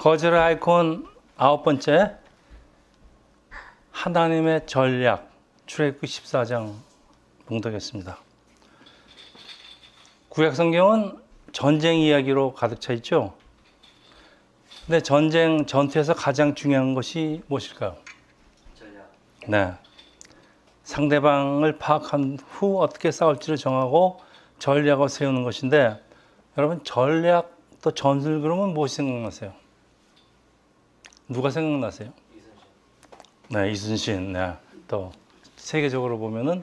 거절의 아이콘 9번째, 하나님의 전략, 출애굽기 14장 봉독했습니다. 구약 성경은 전쟁 이야기로 가득 차 있죠. 근데 전투에서 가장 중요한 것이 무엇일까요? 전략. 네. 상대방을 파악한 후 어떻게 싸울지를 정하고 전략을 세우는 것인데, 여러분 전략 또 전술 그러면 무엇이 생각나세요? 누가 생각나세요? 이순신. 네, 이순신. 네. 또 세계적으로 보면은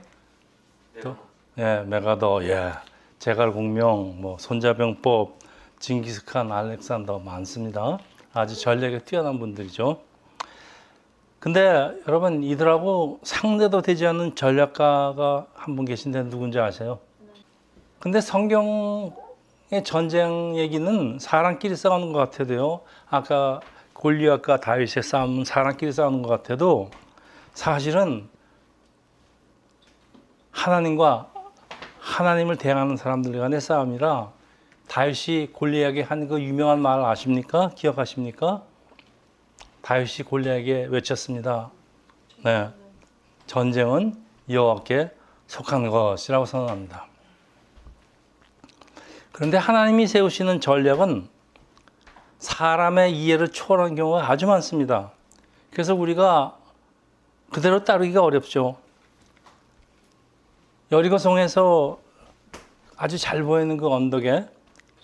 또 메가더, 제갈공명, 뭐 손자병법, 징기스칸, 알렉산더 많습니다. 아주 전략에 뛰어난 분들이죠. 근데 여러분 이들하고 상대도 되지 않는 전략가가 한 분 계신데 누군지 아세요? 근데 성경의 전쟁 얘기는 사람끼리 싸우는 것 같아도요, 아까 골리앗과 다윗의 싸움은 사람끼리 싸우는 것 같아도 사실은 하나님을 대항하는 사람들 간의 싸움이라, 다윗이 골리앗에게 한 그 유명한 말 아십니까? 기억하십니까? 다윗이 골리앗에게 외쳤습니다. 네, 전쟁은 여호와께 속한 것이라고 선언합니다. 그런데 하나님이 세우시는 전략은 사람의 이해를 초월한 경우가 아주 많습니다. 그래서 우리가 그대로 따르기가 어렵죠. 여리고성에서 아주 잘 보이는 그 언덕에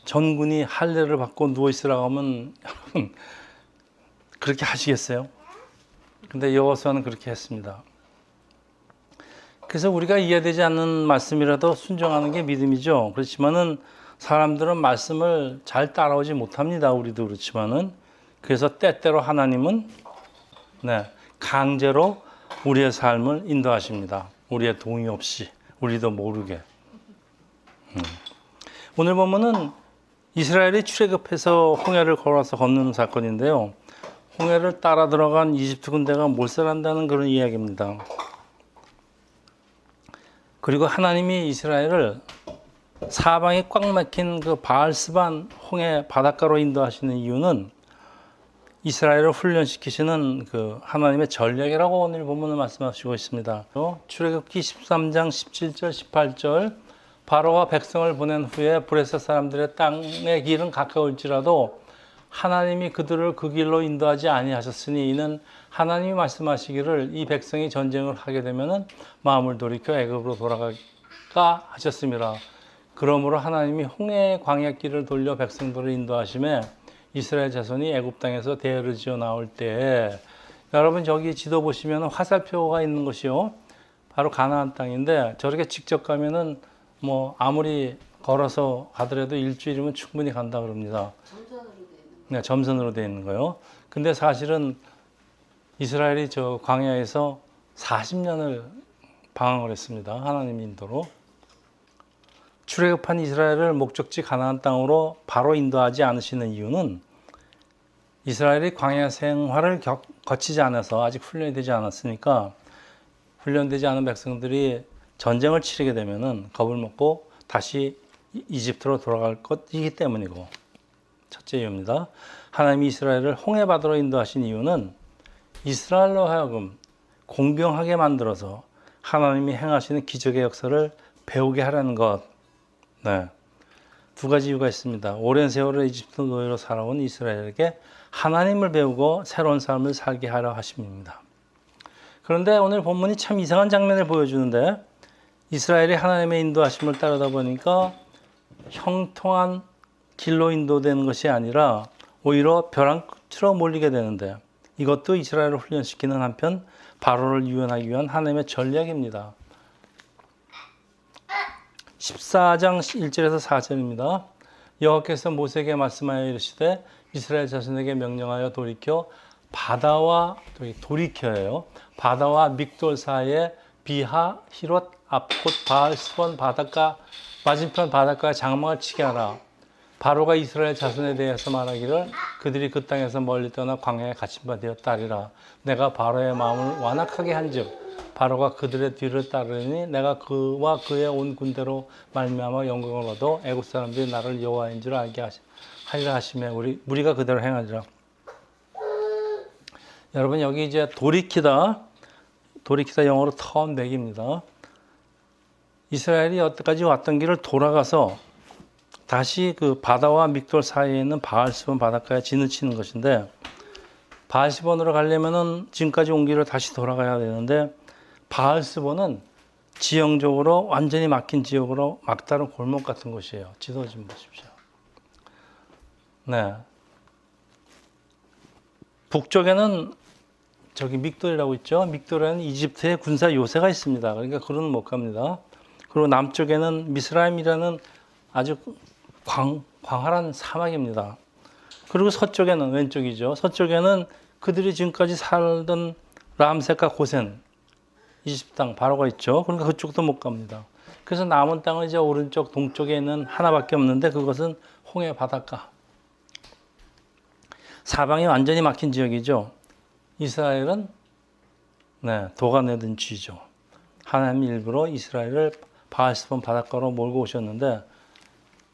전군이 할례를 받고 누워있으라고 하면 여러분 그렇게 하시겠어요? 근데 여호수아는 그렇게 했습니다. 그래서 우리가 이해되지 않는 말씀이라도 순종하는 게 믿음이죠. 그렇지만은 사람들은 말씀을 잘 따라오지 못합니다. 우리도 그렇지만은. 그래서 때때로 하나님은 강제로 우리의 삶을 인도하십니다. 우리의 동의 없이, 우리도 모르게. 오늘 보면은 이스라엘이 출애굽해서 홍해를 걸어서 건너는 사건인데요. 홍해를 따라 들어간 이집트 군대가 몰살한다는 그런 이야기입니다. 그리고 하나님이 이스라엘을 사방이 꽉 막힌 그 바알스반 홍해 바닷가로 인도하시는 이유는 이스라엘을 훈련시키시는 그 하나님의 전략이라고 오늘 본문을 말씀하시고 있습니다. 출애굽기 13장 17절 18절, 바로가 백성을 보낸 후에 브레스 사람들의 땅의 길은 가까울지라도 하나님이 그들을 그 길로 인도하지 아니하셨으니 이는 하나님이 말씀하시기를 이 백성이 전쟁을 하게 되면은 마음을 돌이켜 애굽으로 돌아갈까 하셨음이라. 그러므로 하나님이 홍해의 광야길을 돌려 백성들을 인도하심에 이스라엘 자손이 애굽 땅에서 대열을 지어 나올 때에, 여러분 저기 지도 보시면 화살표가 있는 것이요, 바로 가나안 땅인데, 저렇게 직접 가면은 뭐 아무리 걸어서 가더라도 일주일이면 충분히 간다 그럽니다. 점선으로 돼 있는. 네, 점선으로 되어 있는 거요. 근데 사실은 이스라엘이 저 광야에서 40년을 방황을 했습니다. 하나님 인도로. 출애굽한 이스라엘을 목적지 가나안 땅으로 바로 인도하지 않으시는 이유는 이스라엘이 광야 생활을 거치지 않아서, 아직 훈련이 되지 않았으니까, 훈련되지 않은 백성들이 전쟁을 치르게 되면은 겁을 먹고 다시 이집트로 돌아갈 것이기 때문이고, 첫째 이유입니다. 하나님이 이스라엘을 홍해 바다로 인도하신 이유는 이스라엘로 하여금 공평하게 만들어서 하나님이 행하시는 기적의 역사를 배우게 하라는 것. 네. 두 가지 이유가 있습니다. 오랜 세월을 이집트 노예로 살아온 이스라엘에게 하나님을 배우고 새로운 삶을 살게 하려 하심입니다. 그런데 오늘 본문이 참 이상한 장면을 보여주는데, 이스라엘이 하나님의 인도하심을 따르다 보니까 형통한 길로 인도되는 것이 아니라 오히려 벼랑 끝으로 몰리게 되는데, 이것도 이스라엘을 훈련시키는 한편 바로를 유연하기 위한 하나님의 전략입니다. 14장 1절에서 4절입니다. 여호와께서 모세에게 말씀하여 이르시되 이스라엘 자손에게 명령하여 돌이켜 바다와 믹돌 사이에 비하 히롯 앞곳 바알 스본 바닷가 맞은편 바닷가에 장막을 치게 하라. 바로가 이스라엘 자손에 대해서 말하기를 그들이 그 땅에서 멀리 떠나 광야에 갇힌 바 되었다 하리라. 내가 바로의 마음을 완악하게 한즉 바로가 그들의 뒤를 따르니 내가 그와 그의 온 군대로 말미암아 영광을 얻어 애국 사람들이 나를 여호와인 줄 알게 하리라 하시며 무리가 그대로 행하리라. 여러분 여기 이제 돌이키다 영어로 turn back입니다. 이스라엘이 여태까지 왔던 길을 돌아가서 다시 그 바다와 믹돌 사이에 있는 바알스본 바닷가에 진을 치는 것인데, 바알스본으로 가려면은 지금까지 온 길을 다시 돌아가야 되는데, 바알스본은 지형적으로 완전히 막힌 지역으로 막다른 골목 같은 곳이에요. 지도 좀 보십시오. 네. 북쪽에는 저기 믹돌이라고 있죠. 믹돌에는 이집트의 군사 요새가 있습니다. 그러니까 그로는 못 갑니다. 그리고 남쪽에는 미스라임이라는 아주 광활한 사막입니다. 그리고 서쪽에는, 왼쪽이죠. 서쪽에는 그들이 지금까지 살던 람셋과 고센, 이집트 땅 바로가 있죠. 그러니까 그쪽도 못 갑니다. 그래서 남은 땅은 이제 오른쪽 동쪽에 있는 하나밖에 없는데, 그것은 홍해 바닷가. 사방이 완전히 막힌 지역이죠. 이스라엘은 도가 내든 쥐죠. 하나님이 일부러 이스라엘을 바알스본 바닷가로 몰고 오셨는데,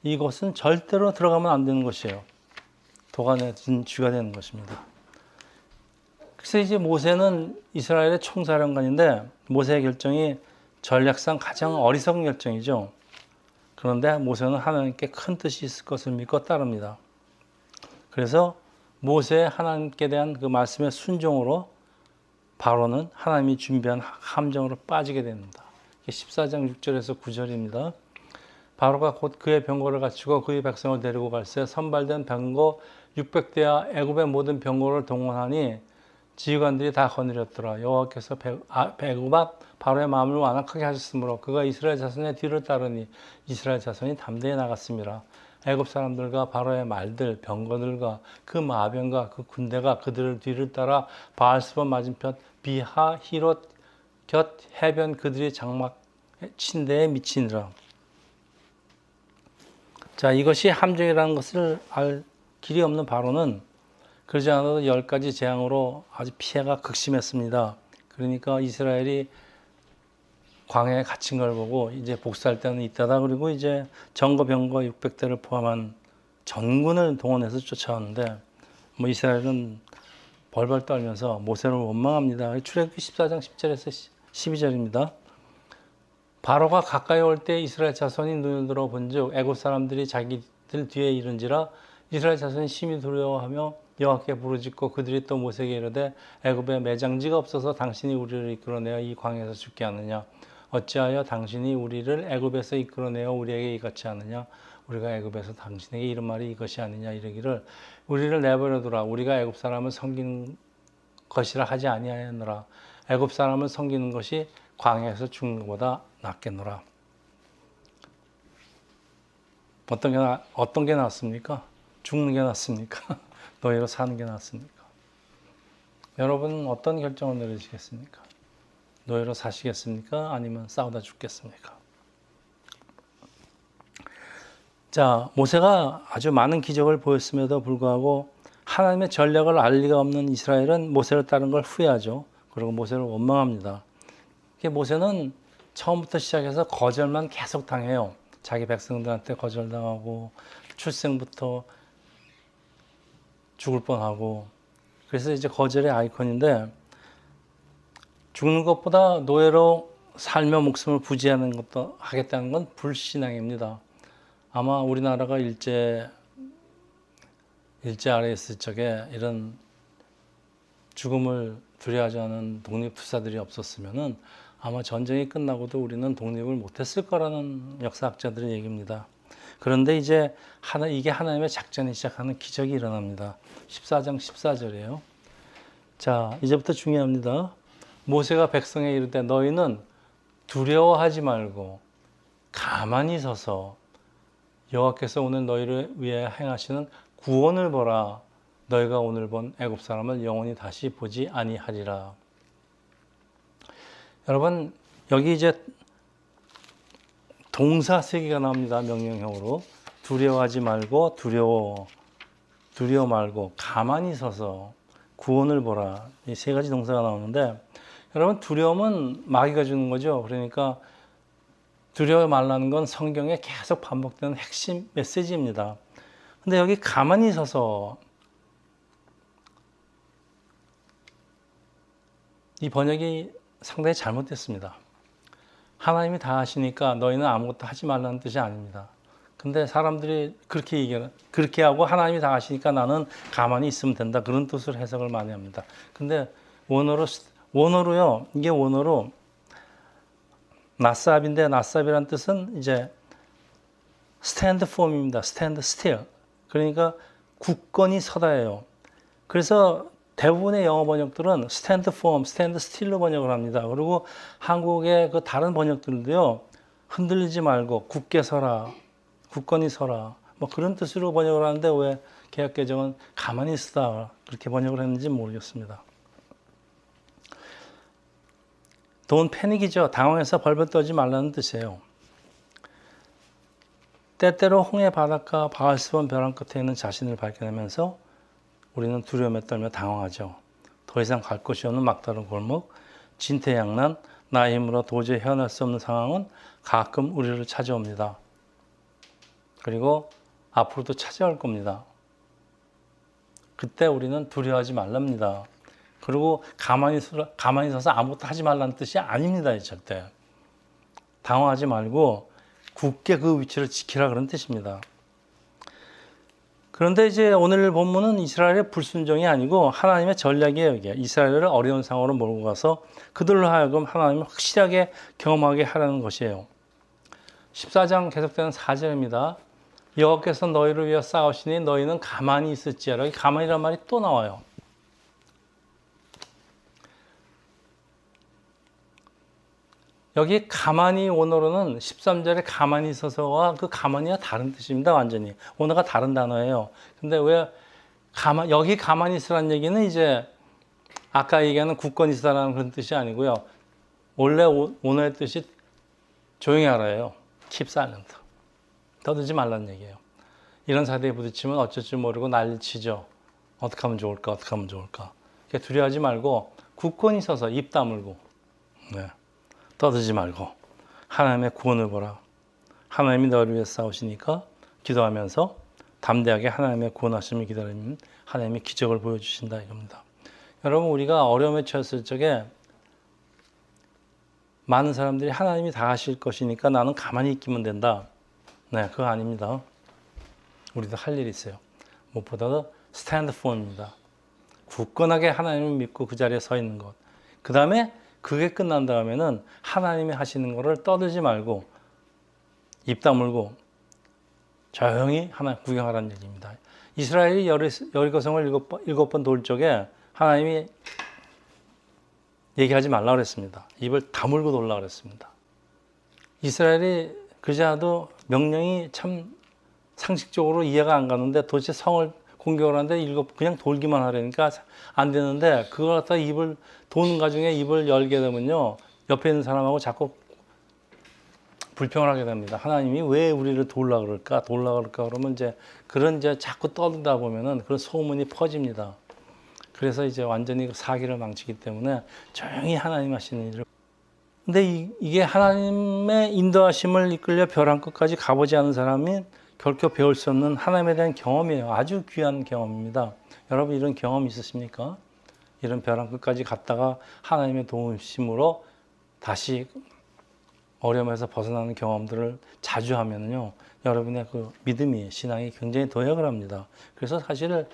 이곳은 절대로 들어가면 안 되는 것이에요. 도가 내든 쥐가 되는 것입니다. 그래서 이제 모세는 이스라엘의 총사령관인데, 모세의 결정이 전략상 가장 어리석은 결정이죠. 그런데 모세는 하나님께 큰 뜻이 있을 것을 믿고 따릅니다. 그래서 모세의 하나님께 대한 그 말씀의 순종으로 바로는 하나님이 준비한 함정으로 빠지게 됩니다. 14장 6절에서 9절입니다. 바로가 곧 그의 병거를 갖추고 그의 백성을 데리고 갈새 선발된 병거 600대와 애굽의 모든 병거를 동원하니 지휘관들이 다 거느렸더라. 여호와께서 애굽 앞 바로의 마음을 완악하게 하셨으므로 그가 이스라엘 자손의 뒤를 따르니 이스라엘 자손이 담대히 나갔습니다. 애굽 사람들과 바로의 말들, 병거들과 그 마병과 그 군대가 그들을 뒤를 따라 바알스본 맞은편 비하 히롯 곁 해변 그들이 장막 침대에 미치니라. 자, 이것이 함정이라는 것을 알 길이 없는 바로는 그러지 않아도 10가지 재앙으로 아주 피해가 극심했습니다. 그러니까 이스라엘이 광야에 갇힌 걸 보고 이제 복수할 때는 이따다. 그리고 이제 정거병거 600대를 포함한 전군을 동원해서 쫓아왔는데, 이스라엘은 벌벌 떨면서 모세를 원망합니다. 출애굽기 14장 10절에서 12절입니다. 바로가 가까이 올 때 이스라엘 자손이 눈을 들어 본즉 애굽 사람들이 자기들 뒤에 이른지라. 이스라엘 자손이 심히 두려워하며 여호와께 부르짖고 그들이 또 모세에게 이르되 애굽에 매장지가 없어서 당신이 우리를 이끌어내어 이 광야에서 죽게 하느냐. 어찌하여 당신이 우리를 애굽에서 이끌어내어 우리에게 이같이 하느냐. 우리가 애굽에서 당신에게 이런 말이 이것이 아니냐. 이르기를 우리를 내버려두라. 우리가 애굽 사람을 섬기는 것이라 하지 아니하였노라. 애굽 사람을 섬기는 것이 광야에서 죽는 것보다 낫겠노라. 어떤 게 낫습니까? 죽는 게 낫습니까? 노예로 사는 게 낫습니까? 여러분은 어떤 결정을 내리시겠습니까? 노예로 사시겠습니까? 아니면 싸우다 죽겠습니까? 자, 모세가 아주 많은 기적을 보였음에도 불구하고 하나님의 전략을 알 리가 없는 이스라엘은 모세를 따른 걸 후회하죠. 그리고 모세를 원망합니다. 모세는 처음부터 시작해서 거절만 계속 당해요. 자기 백성들한테 거절당하고 출생부터 죽을 뻔하고. 그래서 이제 거절의 아이콘인데, 죽는 것보다 노예로 살며 목숨을 부지하는 것도 하겠다는 건 불신앙입니다. 아마 우리나라가 일제 아래에 있을 적에 이런 죽음을 두려워하지 않은 독립투사들이 없었으면은 아마 전쟁이 끝나고도 우리는 독립을 못했을 거라는 역사학자들의 얘기입니다. 그런데 이제 이게 하나님의 작전이 시작하는 기적이 일어납니다. 14장 14절이에요. 자, 이제부터 중요합니다. 모세가 백성에 이르되 너희는 두려워하지 말고 가만히 서서 여호와께서 오늘 너희를 위해 행하시는 구원을 보라. 너희가 오늘 본 애굽 사람을 영원히 다시 보지 아니하리라. 여러분, 여기 이제 동사 세 개가 나옵니다. 명령형으로. 두려워하지 말고, 두려워 말고, 가만히 서서 구원을 보라. 이 세 가지 동사가 나오는데, 여러분, 두려움은 마귀가 주는 거죠. 그러니까 두려워 말라는 건 성경에 계속 반복되는 핵심 메시지입니다. 근데 여기 가만히 서서 이 번역이 상당히 잘못됐습니다. 하나님이 다 하시니까 너희는 아무것도 하지 말라는 뜻이 아닙니다. 근데 사람들이 그렇게 하고 하나님이 다 하시니까 나는 가만히 있으면 된다. 그런 뜻으로 해석을 많이 합니다. 근데 원어로요. 이게 원어로 나삽인데 나삽이라는 뜻은 이제 stand firm입니다. stand still. 그러니까 굳건히 서다예요. 그래서 대부분의 영어 번역들은 stand firm, stand still로 번역을 합니다. 그리고 한국의 그 다른 번역들도요. 흔들리지 말고 굳게 서라, 굳건히 서라. 뭐 그런 뜻으로 번역을 하는데 왜 개역개정은 가만히 있으다 그렇게 번역을 했는지 모르겠습니다. Don't panic이죠. 당황해서 벌벌 떨지 말라는 뜻이에요. 때때로 홍해 바닷가 바알스본 벼랑 끝에 있는 자신을 발견하면서 우리는 두려움에 떨며 당황하죠. 더 이상 갈 곳이 없는 막다른 골목, 진퇴양난, 나의 힘으로 도저히 헤어날 수 없는 상황은 가끔 우리를 찾아옵니다. 그리고 앞으로도 찾아올 겁니다. 그때 우리는 두려워하지 말랍니다. 그리고 가만히 서서 아무것도 하지 말라는 뜻이 아닙니다. 절대. 당황하지 말고 굳게 그 위치를 지키라 그런 뜻입니다. 그런데 이제 오늘 본문은 이스라엘의 불순종이 아니고 하나님의 전략이에요. 이게 이스라엘을 어려운 상황으로 몰고 가서 그들로 하여금 하나님을 확실하게 경험하게 하라는 것이에요. 14장 계속되는 4절입니다. 여호와께서 너희를 위하여 싸우시니 너희는 가만히 있을지어라. 여기 가만히란 말이 또 나와요. 여기 가만히 원어로는 13절에 가만히 있어서와 그 가만히와 다른 뜻입니다. 완전히. 원어가 다른 단어예요. 근데 왜 여기 가만히 있으라는 얘기는 이제 아까 얘기하는 굳건히 있으라는 그런 뜻이 아니고요. 원래 원어의 뜻이 조용히 하라예요. Keep silent. 떠들지 말라는 얘기예요. 이런 사대에 부딪히면 어쩔 줄 모르고 난리치죠. 어떻게 하면 좋을까? 어떻게 하면 좋을까? 두려워하지 말고 굳건히 서서 입 다물고 네. 떠들지 말고 하나님의 구원을 보라. 하나님이 너를 위해 싸우시니까 기도하면서 담대하게 하나님의 구원하심을 기다리면 하나님이 기적을 보여주신다 이겁니다. 여러분 우리가 어려움에 처했을 적에 많은 사람들이 하나님이 다 하실 것이니까 나는 가만히 있기만 된다. 네, 그거 아닙니다. 우리도 할 일이 있어요. 무엇보다도 스탠드 폼입니다. 굳건하게 하나님을 믿고 그 자리에 서 있는 것. 그 다음에 그게 끝난 다음에는 하나님이 하시는 것을 떠들지 말고 입 다물고 조용히 하나님 구경하라는 얘기입니다. 이스라엘이 여리고성을 일곱 번 돌 적에 하나님이 얘기하지 말라 그랬습니다. 입을 다물고 돌라 그랬습니다. 이스라엘이 그자도 명령이 참 상식적으로 이해가 안 가는데 도대체 성을 공격을 하는데 그냥 돌기만 하려니까 안 되는데 그걸 갖다 입을 도는 과정에 입을 열게 되면요 옆에 있는 사람하고 자꾸 불평을 하게 됩니다. 하나님이 왜 우리를 돌라 그럴까 그러면 이제 자꾸 떠들다 보면은 그런 소문이 퍼집니다. 그래서 이제 완전히 사기를 망치기 때문에 조용히 하나님 하시는 일을. 근데 이게 하나님의 인도하심을 이끌려 벼랑 끝까지 가보지 않은 사람이 결코 배울 수 없는 하나님에 대한 경험이에요. 아주 귀한 경험입니다. 여러분 이런 경험 있으십니까? 이런 벼랑 끝까지 갔다가 하나님의 도우심으로 다시 어려움에서 벗어나는 경험들을 자주 하면요, 여러분의 그 믿음이 신앙이 굉장히 도약을 합니다. 그래서 사실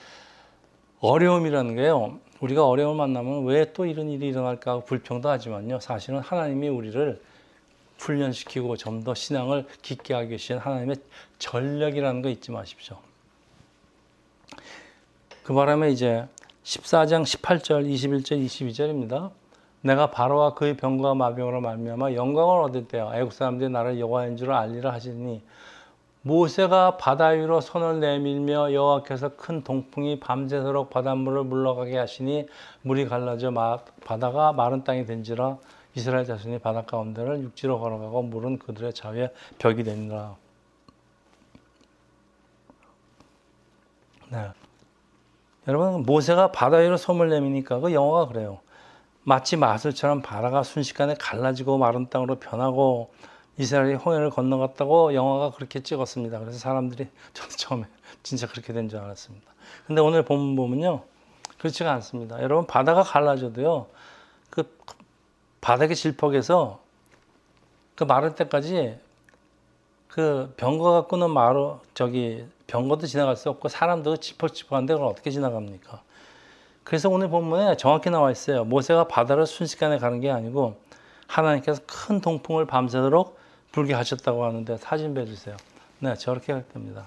어려움이라는 게요, 우리가 어려움을 만나면 왜 또 이런 일이 일어날까 하고 불평도 하지만요, 사실은 하나님이 우리를 훈련시키고 좀 더 신앙을 깊게 하기 위해 하나님의 전략이라는 거 잊지 마십시오. 그 바람에 이제 14장 18절, 21절, 22절입니다. 내가 바로와 그의 병과 마병으로 말미암아 영광을 얻을 때야 애국 사람들이 나를 여호와인 줄 알리라 하시니 모세가 바다 위로 손을 내밀며 여호와께서 큰 동풍이 밤새도록 바닷물을 물러가게 하시니 물이 갈라져 바다가 마른 땅이 된지라 이스라엘 자손이 바다 가운데를 육지로 걸어가고 물은 그들의 좌우에 벽이 되니라. 네. 여러분 모세가 바다 위로 손을 내미니까 그 영어가 그래요. 마치 마술처럼 바다가 순식간에 갈라지고 마른 땅으로 변하고 이스라엘이 홍해를 건너갔다고 영화가 그렇게 찍었습니다. 그래서 사람들이 저도 처음에 진짜 그렇게 된 줄 알았습니다. 근데 오늘 본문 보면요, 그렇지가 않습니다. 여러분 바다가 갈라져도요, 그 바닥의 질퍽에서 그 마를 때까지 그 병거가 끄는 마루 병거도 지나갈 수 없고 사람도 지퍽지퍽한데 그걸 어떻게 지나갑니까? 그래서 오늘 본문에 정확히 나와 있어요. 모세가 바다를 순식간에 가는 게 아니고 하나님께서 큰 동풍을 밤새도록 불게 하셨다고 하는데 사진 빼주세요. 네, 저렇게 할 때입니다.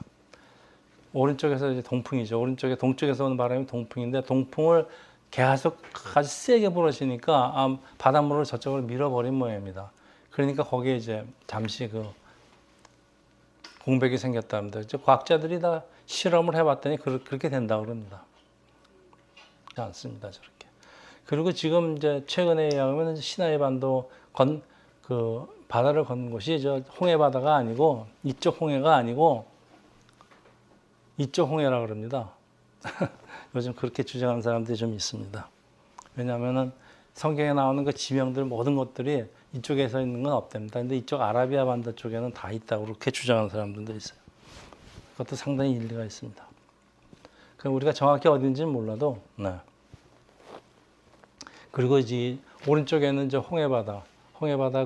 오른쪽에서 이제 동풍이죠. 오른쪽에 동쪽에서 오는 바람이 동풍인데 동풍을 계속 아주 세게 불어시니까 바닷물을 저쪽으로 밀어버린 모양입니다. 그러니까 거기에 이제 잠시 그 공백이 생겼답니다. 과학자들이 다 실험을 해봤더니 그렇게 된다고 그럽니다. 않습니다, 저렇게. 그리고 지금 이제 최근에 의하면 시나이 반도 그 바다를 건 곳이 저 홍해 바다가 아니고 이쪽 홍해가 아니고 이쪽 홍해라 그럽니다. 요즘 그렇게 주장하는 사람들이 좀 있습니다. 왜냐하면은 성경에 나오는 그 지명들 모든 것들이 이쪽에서 있는 건 없답니다. 근데 이쪽 아라비아 반도 쪽에는 다 있다고 그렇게 주장하는 사람들도 있어요. 그것도 상당히 일리가 있습니다. 그럼 우리가 정확히 어딘지는 몰라도, 네. 그리고 이제 오른쪽에는 이제 홍해바다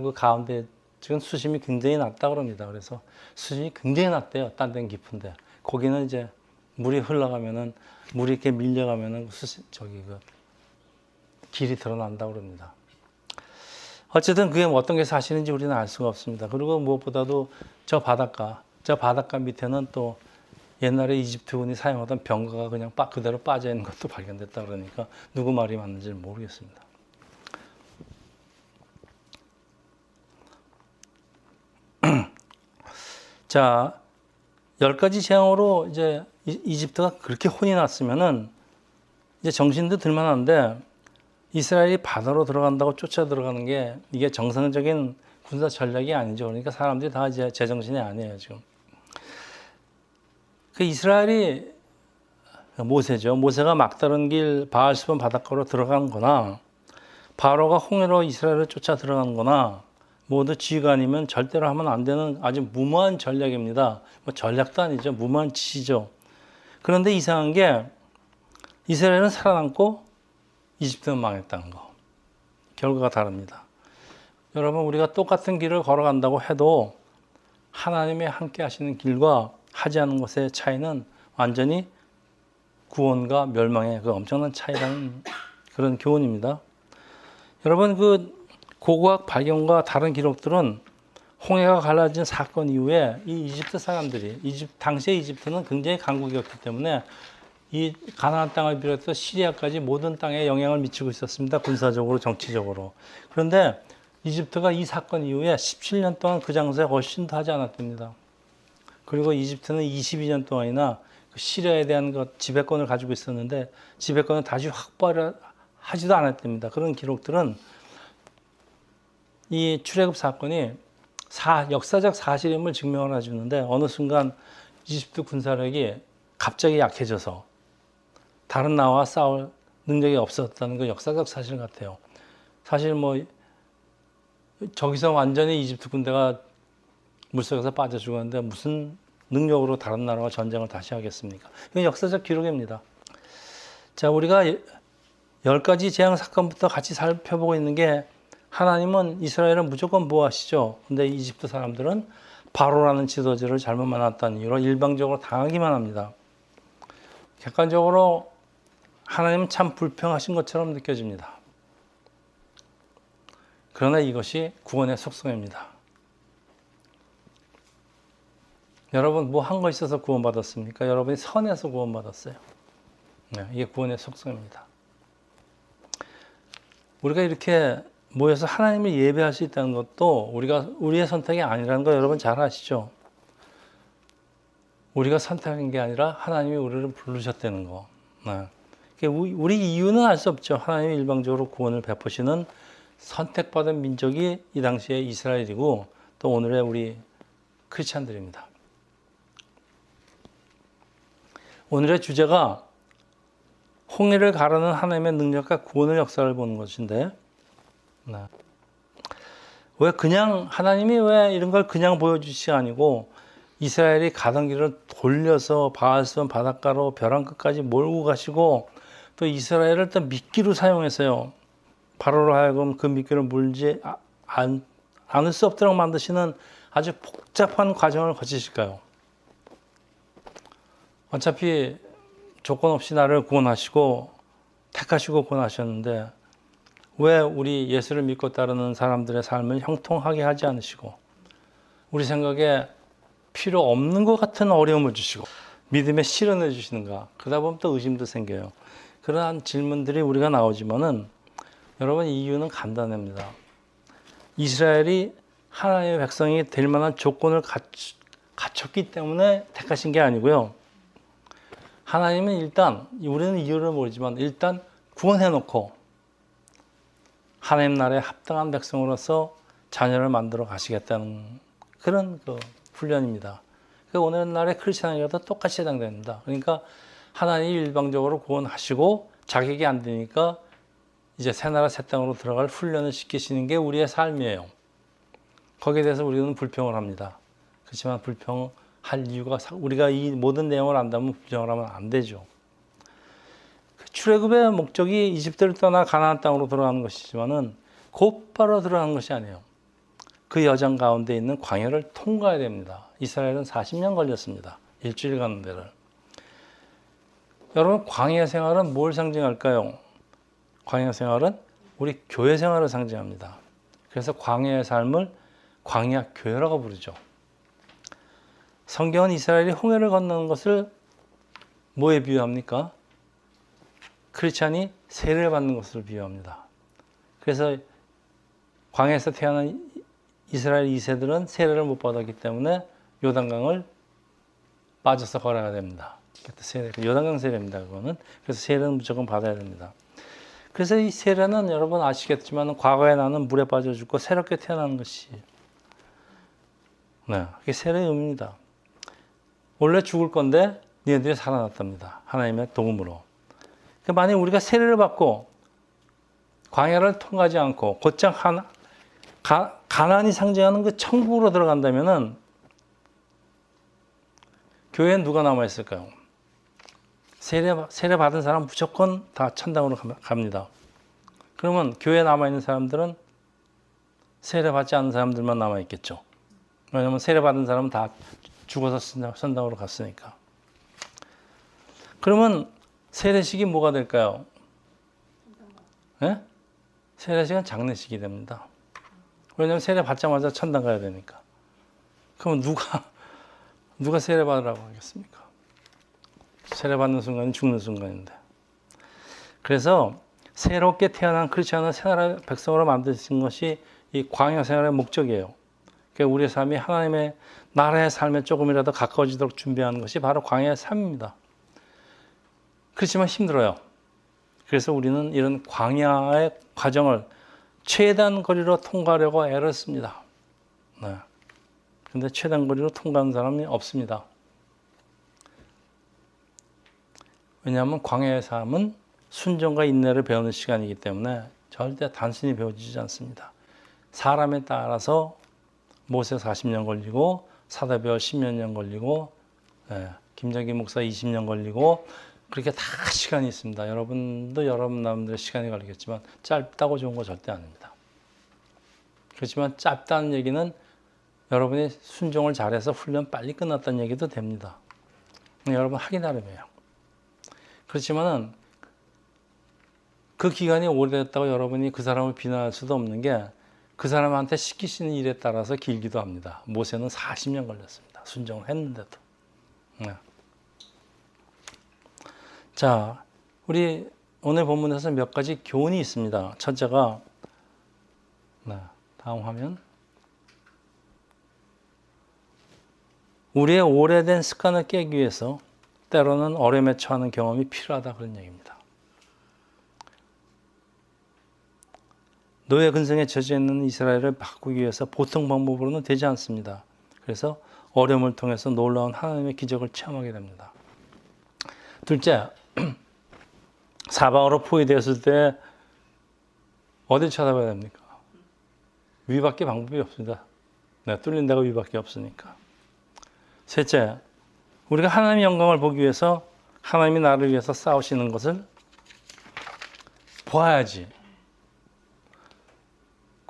그 가운데 지금 수심이 굉장히 낮다 그럽니다. 그래서 수심이 굉장히 낮대요. 딴 데는 깊은데 거기는 이제 물이 흘러가면은 물이 이렇게 밀려가면은 그 길이 드러난다고 그럽니다. 어쨌든 그게 어떤 게 사실인지 우리는 알 수가 없습니다. 그리고 무엇보다도 저 바닷가 밑에는 또 옛날에 이집트군이 사용하던 병거가 그냥 그대로 빠져 있는 것도 발견됐다 그러니까 누구 말이 맞는지는 모르겠습니다. 자, 10가지 재앙으로 이제 이집트가 그렇게 혼이 났으면은 이제 정신도 들만한데 이스라엘이 바다로 들어간다고 쫓아 들어가는 게 이게 정상적인 군사 전략이 아니죠. 그러니까 사람들이 다 이제 제정신이 아니에요, 지금. 그 이스라엘이 모세죠. 모세가 막다른 길 바알스본 바닷가로 들어간 거나 바로가 홍해로 이스라엘을 쫓아 들어간 거나 모두 지휘가 아니면 절대로 하면 안 되는 아주 무모한 전략입니다. 뭐 전략도 아니죠. 무모한 짓이죠. 그런데 이상한 게 이스라엘은 살아남고 이집트는 망했다는 거. 결과가 다릅니다. 여러분 우리가 똑같은 길을 걸어간다고 해도 하나님이 함께 하시는 길과 하지 않은 것의 차이는 완전히 구원과 멸망의 그 엄청난 차이라는 그런 교훈입니다. 여러분 그 고고학 발견과 다른 기록들은 홍해가 갈라진 사건 이후에 이 이집트 사람들이 당시의 이집트는 굉장히 강국이었기 때문에 이 가나안 땅을 비롯해서 시리아까지 모든 땅에 영향을 미치고 있었습니다. 군사적으로 정치적으로. 그런데 이집트가 이 사건 이후에 17년 동안 그 장소에 훨씬 더 하지 않았답니다. 그리고 이집트는 22년 동안이나 그 시리아에 대한 지배권을 가지고 있었는데 지배권을 다시 확보를 하지도 않았답니다. 그런 기록들은 이 출애굽 사건이 역사적 사실임을 증명을 해주는데 어느 순간 이집트 군사력이 갑자기 약해져서 다른 나라와 싸울 능력이 없었다는 건 역사적 사실 같아요. 사실 뭐 저기서 완전히 이집트 군대가 물속에서 빠져 죽었는데 무슨 능력으로 다른 나라와 전쟁을 다시 하겠습니까? 이건 역사적 기록입니다. 자, 우리가 10가지 재앙 사건부터 같이 살펴보고 있는 게 하나님은 이스라엘을 무조건 보호하시죠. 근데 이집트 사람들은 바로라는 지도자를 잘못 만났다는 이유로 일방적으로 당하기만 합니다. 객관적으로 하나님은 참 불평하신 것처럼 느껴집니다. 그러나 이것이 구원의 속성입니다. 여러분 뭐 한 거 있어서 구원받았습니까? 여러분이 선해서 구원받았어요. 네, 이게 구원의 속성입니다. 우리가 이렇게 모여서 하나님을 예배할 수 있다는 것도 우리의 선택이 아니라는 거 여러분 잘 아시죠? 우리가 선택한 게 아니라 하나님이 우리를 부르셨다는 거. 네. 우리 이유는 알 수 없죠. 하나님이 일방적으로 구원을 베푸시는 선택받은 민족이 이 당시에 이스라엘이고 또 오늘의 우리 크리스찬들입니다. 오늘의 주제가 홍해를 가르는 하나님의 능력과 구원의 역사를 보는 것인데 네. 왜 그냥 하나님이 왜 이런 걸 그냥 보여주시지 아니고 이스라엘이 가던 길을 돌려서 바알스본 바닷가로 벼랑 끝까지 몰고 가시고 또 이스라엘을 또 미끼로 사용했어요. 바로로 하여금 그 미끼를 물지 않을 수 없도록 만드시는 아주 복잡한 과정을 거치실까요? 어차피 조건 없이 나를 구원하시고 택하시고 구원하셨는데 왜 우리 예수를 믿고 따르는 사람들의 삶을 형통하게 하지 않으시고 우리 생각에 필요 없는 것 같은 어려움을 주시고 믿음에 실현해 주시는가? 그러다 보면 또 의심도 생겨요. 그러한 질문들이 우리가 나오지만은 여러분 이유는 간단합니다. 이스라엘이 하나님의 백성이 될 만한 조건을 갖췄기 때문에 택하신 게 아니고요. 하나님은 일단 우리는 이유를 모르지만 일단 구원해 놓고 하나님 나라에 합당한 백성으로서 자녀를 만들어 가시겠다는 그런 훈련입니다. 오늘날의 크리스천에게도 똑같이 해당됩니다. 그러니까 하나님이 일방적으로 구원하시고 자격이 안 되니까 이제 새 나라 새 땅으로 들어갈 훈련을 시키시는 게 우리의 삶이에요. 거기에 대해서 우리는 불평을 합니다. 그렇지만 불평할 이유가 우리가 이 모든 내용을 안다면 불평을 하면 안 되죠. 출애굽의 목적이 이집트를 떠나 가나안 땅으로 들어가는 것이지만은 곧바로 들어가는 것이 아니에요. 그 여정 가운데 있는 광야를 통과해야 됩니다. 이스라엘은 40년 걸렸습니다. 일주일 가는 데를. 여러분 광야 생활은 뭘 상징할까요? 광야 생활은 우리 교회 생활을 상징합니다. 그래서 광야의 삶을 광야 교회라고 부르죠. 성경은 이스라엘이 홍해를 건너는 것을 뭐에 비유합니까? 크리스찬이 세례를 받는 것을 비유합니다. 그래서 광야에서 태어난 이스라엘 2세들은 세례를 못 받았기 때문에 요단강을 빠져서 걸어야 됩니다. 요단강 세례입니다. 그거는. 그래서 세례는 무조건 받아야 됩니다. 그래서 이 세례는 여러분 아시겠지만 과거에 나는 물에 빠져 죽고 새롭게 태어나는 것이 그게 세례의 의미입니다. 원래 죽을 건데 너희들이 살아났답니다. 하나님의 도움으로. 그러니까 만약 우리가 세례를 받고 광야를 통과하지 않고 곧장 가나안이 상징하는 그 천국으로 들어간다면은 교회에 누가 남아 있을까요? 세례 받은 사람 무조건 다 천당으로 갑니다. 그러면 교회에 남아 있는 사람들은 세례 받지 않은 사람들만 남아 있겠죠. 왜냐하면 세례 받은 사람은 다 죽어서 천당으로 갔으니까. 그러면 세례식이 뭐가 될까요? 네? 세례식은 장례식이 됩니다. 왜냐하면 세례 받자마자 천당 가야 되니까. 그럼 누가 세례 받으라고 하겠습니까? 세례 받는 순간이 죽는 순간인데. 그래서 새롭게 태어난 크리스천을 새 나라의 백성으로 만드신 것이 이 광야 생활의 목적이에요. 그러니까 우리의 삶이 하나님의 나라의 삶에 조금이라도 가까워지도록 준비하는 것이 바로 광야의 삶입니다. 그렇지만 힘들어요. 그래서 우리는 이런 광야의 과정을 최단 거리로 통과하려고 애를 씁니다. 근데 최단 거리로 통과하는 사람이 없습니다. 왜냐하면 광야의 삶은 순종과 인내를 배우는 시간이기 때문에 절대 단순히 배워지지 않습니다. 사람에 따라서 모세 40년 걸리고 사도바울 10몇 년 걸리고 김정기 목사 20년 걸리고 그렇게 다 시간이 있습니다. 여러분도 여러분 나름대로 시간이 걸리겠지만 짧다고 좋은 거 절대 아닙니다. 그렇지만 짧다는 얘기는 여러분이 순종을 잘해서 훈련 빨리 끝났다는 얘기도 됩니다. 여러분 하기 나름이에요. 그렇지만은 그 기간이 오래됐다고 여러분이 그 사람을 비난할 수도 없는 게 그 사람한테 시키시는 일에 따라서 길기도 합니다. 모세는 40년 걸렸습니다. 순종을 했는데도. 자, 우리 오늘 본문에서 몇 가지 교훈이 있습니다. 첫째가 다음 화면. 우리의 오래된 습관을 깨기 위해서 때로는 어려움에 처하는 경험이 필요하다 그런 얘기입니다. 노예 근성에 젖어 있는 이스라엘을 바꾸기 위해서 보통 방법으로는 되지 않습니다. 그래서 어려움을 통해서 놀라운 하나님의 기적을 체험하게 됩니다. 둘째, 사방으로 포위되었을 때 어딜 찾아봐야 됩니까? 위밖에 방법이 없습니다. 뚫린 데가 위밖에 없으니까. 셋째, 우리가 하나님의 영광을 보기 위해서 하나님이 나를 위해서 싸우시는 것을 보아야지.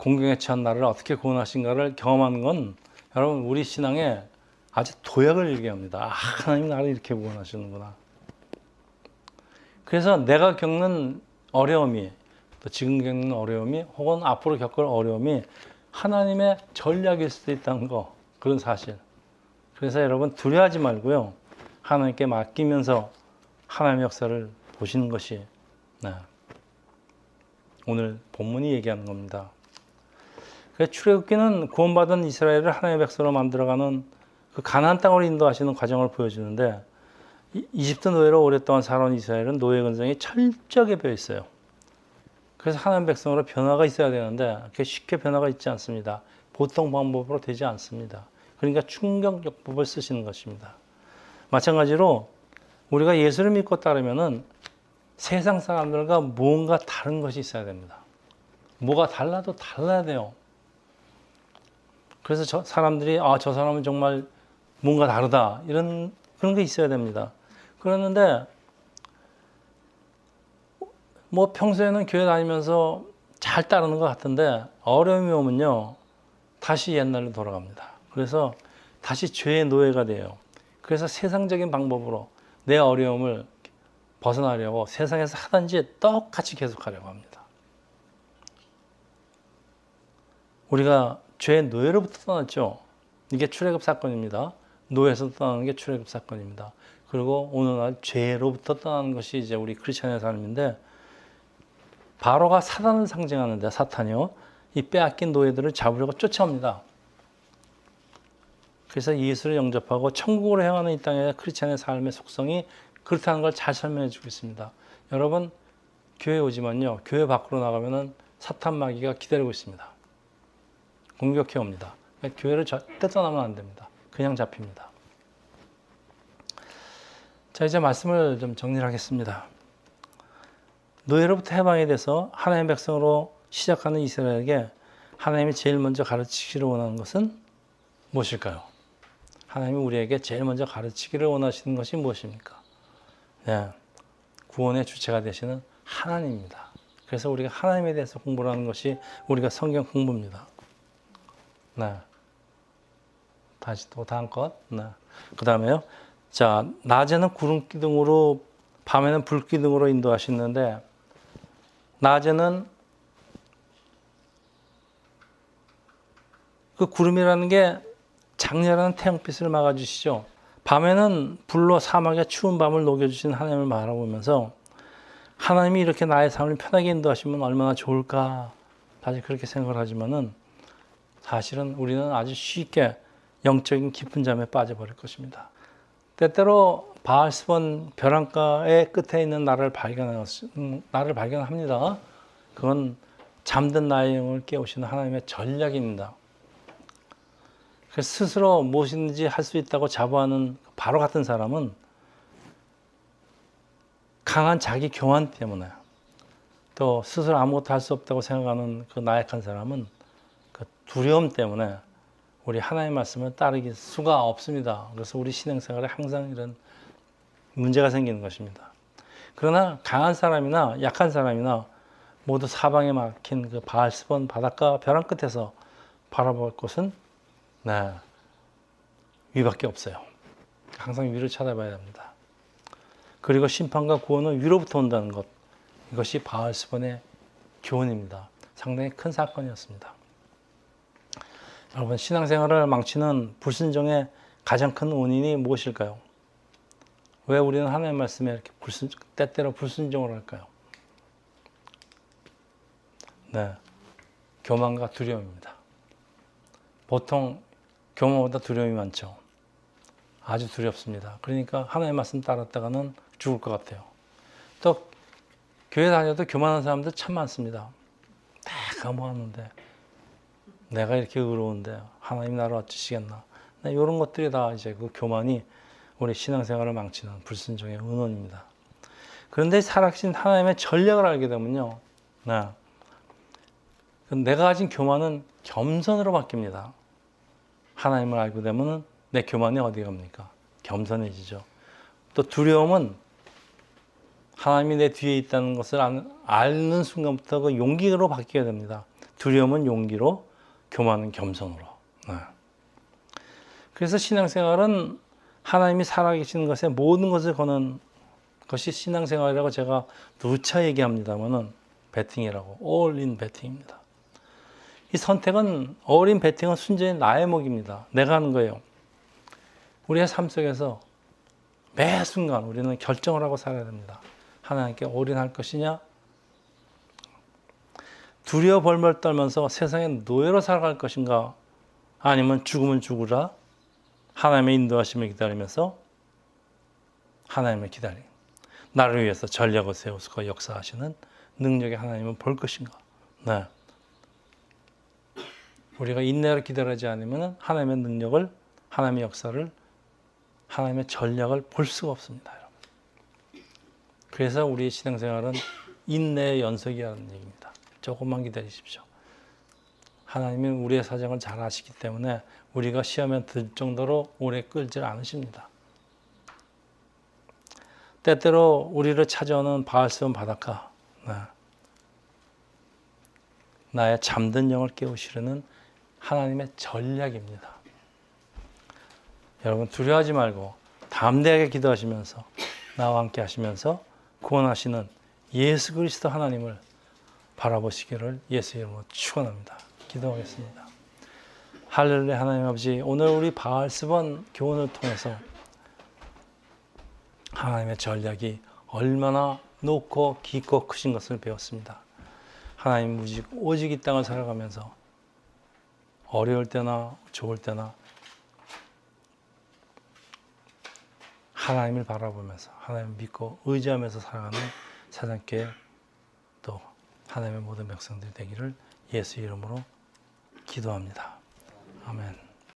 공경에 처한 나를 어떻게 구원하신가를 경험하는 건 여러분 우리 신앙에 아주 도약을 일게합니다. 아, 하나님 나를 이렇게 구원하시는구나. 그래서 내가 겪는 어려움이 또 지금 겪는 어려움이 혹은 앞으로 겪을 어려움이 하나님의 전략일 수도 있다는 거, 그런 사실. 그래서 여러분 두려워하지 말고요. 하나님께 맡기면서 하나님의 역사를 보시는 것이 오늘 본문이 얘기하는 겁니다. 출애굽기는 구원받은 이스라엘을 하나님의 백성으로 만들어가는 그 가나안 땅으로 인도하시는 과정을 보여주는데 이집트 노예로 오랫동안 살아온 이스라엘은 노예 근성이 철저하게 배어 있어요. 그래서 하나님 백성으로 변화가 있어야 되는데 그렇게 쉽게 변화가 있지 않습니다. 보통 방법으로 되지 않습니다. 그러니까 충격요법을 쓰시는 것입니다. 마찬가지로 우리가 예수를 믿고 따르면은 세상 사람들과 뭔가 다른 것이 있어야 됩니다. 뭐가 달라도 달라야 돼요. 그래서 사람들이 저 사람은 정말 뭔가 다르다 이런 그런 게 있어야 됩니다. 그러는데 뭐 평소에는 교회 다니면서 잘 따르는 것 같은데 어려움이 오면요 다시 옛날로 돌아갑니다. 그래서 다시 죄의 노예가 돼요. 그래서 세상적인 방법으로 내 어려움을 벗어나려고 세상에서 하든지 똑같이 계속하려고 합니다. 우리가 죄의 노예로부터 떠났죠. 이게 출애굽 사건입니다. 노예에서 떠나는 게 출애굽 사건입니다. 그리고 오늘날 죄로부터 떠나는 것이 이제 우리 크리스천의 삶인데 바로가 사단을 상징하는데 사탄이요. 이 빼앗긴 노예들을 잡으려고 쫓아옵니다. 그래서 예수를 영접하고 천국으로 향하는 이 땅의 크리스천의 삶의 속성이 그렇다는 걸 잘 설명해 주고 있습니다. 여러분 교회 오지만요. 교회 밖으로 나가면은 사탄 마귀가 기다리고 있습니다. 공격해 옵니다. 그러니까 교회를 절대 떠나면 안 됩니다. 그냥 잡힙니다. 자, 이제 말씀을 좀 정리를 하겠습니다. 노예로부터 해방이 돼서 하나님의 백성으로 시작하는 이스라엘에게 하나님이 제일 먼저 가르치기를 원하는 것은 무엇일까요? 하나님이 우리에게 제일 먼저 가르치기를 원하시는 것이 무엇입니까? 네, 구원의 주체가 되시는 하나님입니다. 그래서 우리가 하나님에 대해서 공부를 하는 것이 우리가 성경 공부입니다. 네. 다시 또 다음 것. 네. 그 다음에요. 자, 낮에는 구름 기둥으로, 밤에는 불 기둥으로 인도하시는데, 낮에는 그 구름이라는 게 장렬한 태양빛을 막아주시죠. 밤에는 불로 사막의 추운 밤을 녹여주신 하나님을 바라보면서 하나님이 이렇게 나의 삶을 편하게 인도하시면 얼마나 좋을까. 다시 그렇게 생각을 하지만은 사실은 우리는 아주 쉽게 영적인 깊은 잠에 빠져버릴 것입니다. 때때로 바알스본 벼랑가의 끝에 있는 나를 발견합니다. 그건 잠든 나의 영을 깨우시는 하나님의 전략입니다. 그래서 스스로 무엇이든지 할 수 있다고 자부하는 바로 같은 사람은 강한 자기 교만 때문에 또 스스로 아무것도 할 수 없다고 생각하는 그 나약한 사람은 그 두려움 때문에 우리 하나님의 말씀을 따르기 수가 없습니다. 그래서 우리 신앙생활에 항상 이런 문제가 생기는 것입니다. 그러나 강한 사람이나 약한 사람이나 모두 사방에 막힌 그 바알스본 바닷가 벼랑 끝에서 바라볼 곳은 위밖에 없어요. 항상 위를 찾아봐야 합니다. 그리고 심판과 구원은 위로부터 온다는 것. 이것이 바알스본의 교훈입니다. 상당히 큰 사건이었습니다. 여러분, 신앙생활을 망치는 불순종의 가장 큰 원인이 무엇일까요? 왜 우리는 하나님의 말씀에 이렇게 때때로 불순종을 할까요? 네, 교만과 두려움입니다. 보통 교만보다 두려움이 많죠. 아주 두렵습니다. 그러니까 하나님의 말씀 따랐다가는 죽을 것 같아요. 또 교회 다녀도 교만한 사람들 참 많습니다. 다 감사하는데 내가 이렇게 의로운데 하나님 나를 어찌시겠나. 이런 것들이 다 이제 그 교만이 우리 신앙생활을 망치는 불순종의 은원입니다. 그런데 살아계신 하나님의 전략을 알게 되면요. 내가 가진 교만은 겸손으로 바뀝니다. 하나님을 알게 되면 내 교만이 어디 갑니까? 겸손해지죠. 또 두려움은 하나님이 내 뒤에 있다는 것을 아는 순간부터 그 용기로 바뀌게 됩니다. 두려움은 용기로, 교만은 겸손으로. 네. 그래서 신앙생활은 하나님이 살아계시는 것에 모든 것을 거는 것이 신앙생활이라고 제가 누차 얘기합니다만은 베팅이라고, 올인 베팅입니다. 이 선택은, 올인 베팅은 순전히 나의 몫입니다. 내가 하는 거예요. 우리의 삶 속에서 매 순간 우리는 결정을 하고 살아야 됩니다. 하나님께 올인할 것이냐, 두려워 벌벌 떨면서 세상의 노예로 살아갈 것인가, 아니면 죽으면 죽으라 하나님의 인도하심을 기다리면서 하나님을 기다리는, 나를 위해서 전략을 세우시고 역사하시는 능력의 하나님을 볼 것인가. 네. 우리가 인내를 기다리지 않으면 하나님의 능력을, 하나님의 역사를, 하나님의 전략을 볼 수가 없습니다, 여러분. 그래서 우리의 신앙생활은 인내의 연속이라는 얘기입니다. 조금만 기다리십시오. 하나님은 우리의 사정을 잘 아시기 때문에 우리가 시험에 들 정도로 오래 끌지 않으십니다. 때때로 우리를 찾아오는 바알스몬 바닷가, 나의 잠든 영을 깨우시려는 하나님의 전략입니다. 여러분 두려워하지 말고 담대하게 기도하시면서 나와 함께 하시면서 구원하시는 예수 그리스도 하나님을 바라보시기를 예수 이름으로 축원합니다. 기도하겠습니다. 할렐루야. 하나님 아버지, 오늘 우리 바알스몬 교훈을 통해서 하나님의 전략이 얼마나 높고 깊고 크신 것을 배웠습니다. 하나님 오직 이 땅을 살아가면서 어려울 때나 좋을 때나 하나님을 바라보면서 하나님을 믿고 의지하면서 살아가는 세상께 또 하나님의 모든 백성들이 되기를 예수 이름으로 기도합니다. 아멘.